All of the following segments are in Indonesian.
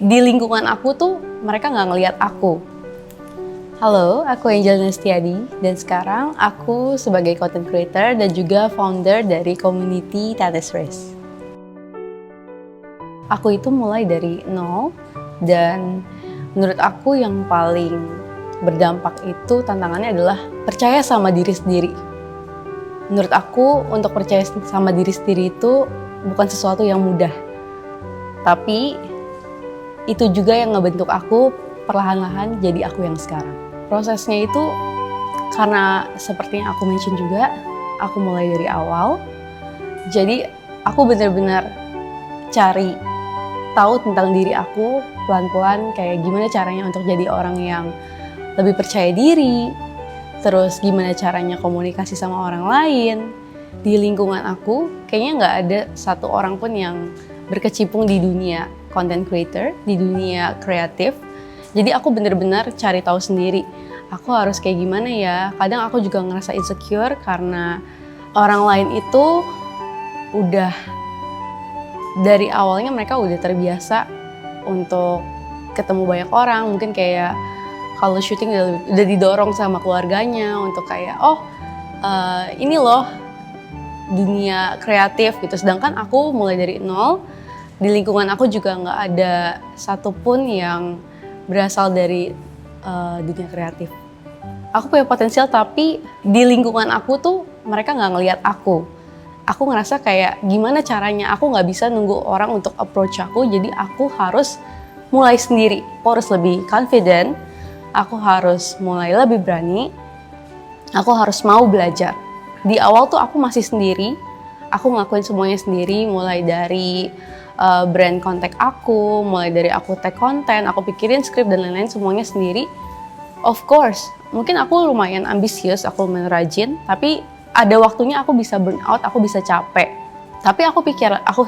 Di lingkungan aku tuh mereka nggak ngelihat aku. Halo, aku Angel Nastiadi dan sekarang aku sebagai content creator dan juga founder dari community Tennis Race. Aku itu mulai dari nol dan menurut aku yang paling berdampak itu tantangannya adalah percaya sama diri sendiri. Menurut aku untuk percaya sama diri sendiri itu bukan sesuatu yang mudah. Tapi itu juga yang ngebentuk aku perlahan-lahan jadi aku yang sekarang. Prosesnya itu karena seperti yang aku mention juga, aku mulai dari awal. Jadi aku benar-benar cari tahu tentang diri aku pelan-pelan, kayak gimana caranya untuk jadi orang yang lebih percaya diri, terus gimana caranya komunikasi sama orang lain. Di lingkungan aku kayaknya nggak ada satu orang pun yang berkecimpung di dunia content creator, di dunia kreatif. Jadi aku benar-benar cari tahu sendiri, aku harus kayak gimana ya. Kadang aku juga ngerasa insecure karena orang lain itu udah dari awalnya mereka udah terbiasa untuk ketemu banyak orang. Mungkin kayak kalau syuting udah didorong sama keluarganya untuk kayak ini loh dunia kreatif gitu. Sedangkan aku mulai dari nol, di lingkungan aku juga nggak ada satupun yang berasal dari dunia kreatif. Aku punya potensial tapi di lingkungan aku tuh mereka nggak ngelihat aku. Aku ngerasa kayak gimana caranya, aku nggak bisa nunggu orang untuk approach aku, jadi aku harus mulai sendiri. Aku harus lebih confident, aku harus mulai lebih berani, aku harus mau belajar. Di awal tuh aku masih sendiri, aku ngelakuin semuanya sendiri, mulai dari brand kontak aku, mulai dari aku tag konten, aku pikirin skrip dan lain-lain semuanya sendiri. Of course, mungkin aku lumayan ambisius, aku lumayan rajin, tapi ada waktunya aku bisa burn out, aku bisa capek. Tapi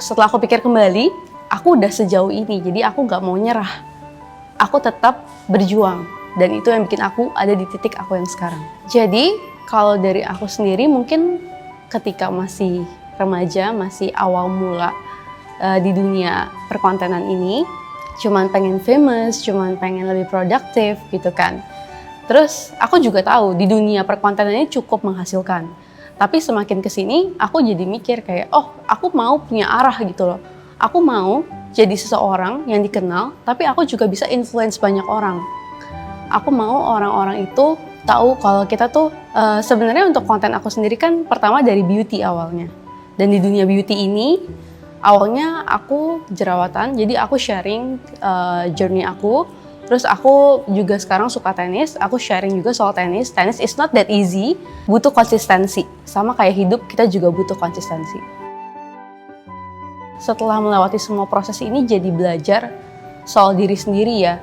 setelah aku pikir kembali, aku udah sejauh ini, jadi aku nggak mau nyerah. Aku tetap berjuang, dan itu yang bikin aku ada di titik aku yang sekarang. Jadi kalau dari aku sendiri mungkin ketika masih remaja, masih awal mula di dunia perkontenan ini, cuman pengen famous, cuman pengen lebih produktif gitu kan. Terus aku juga tahu di dunia perkontenan ini cukup menghasilkan. Tapi semakin kesini aku jadi mikir kayak, aku mau punya arah gitu loh. Aku mau jadi seseorang yang dikenal, tapi aku juga bisa influence banyak orang. Aku mau orang-orang itu tahu kalau kita tuh sebenarnya untuk konten aku sendiri kan pertama dari beauty awalnya. Dan di dunia beauty ini awalnya aku jerawatan, jadi aku sharing journey aku. Terus aku juga sekarang suka tenis, aku sharing juga soal tenis. Tenis is not that easy, butuh konsistensi. Sama kayak hidup, kita juga butuh konsistensi. Setelah melewati semua proses ini jadi belajar soal diri sendiri ya.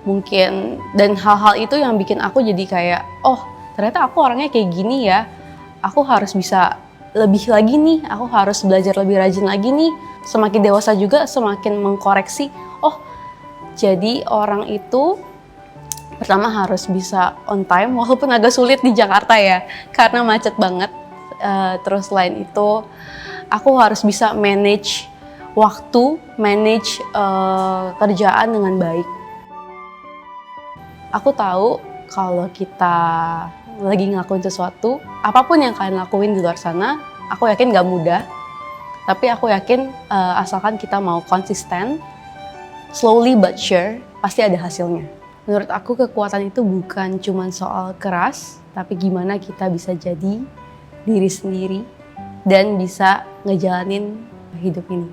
Mungkin, dan hal-hal itu yang bikin aku jadi kayak, ternyata aku orangnya kayak gini ya. Aku harus bisa lebih lagi nih, aku harus belajar lebih rajin lagi nih. Semakin dewasa juga semakin mengkoreksi, jadi orang itu pertama harus bisa on time, walaupun agak sulit di Jakarta ya, karena macet banget. Terus selain itu, aku harus bisa manage waktu, manage kerjaan dengan baik. Aku tahu kalau kita lagi ngelakuin sesuatu, apapun yang kalian lakuin di luar sana, aku yakin gak mudah. Tapi aku yakin asalkan kita mau konsisten, slowly but sure, pasti ada hasilnya. Menurut aku kekuatan itu bukan cuma soal keras, tapi gimana kita bisa jadi diri sendiri dan bisa ngejalanin hidup ini.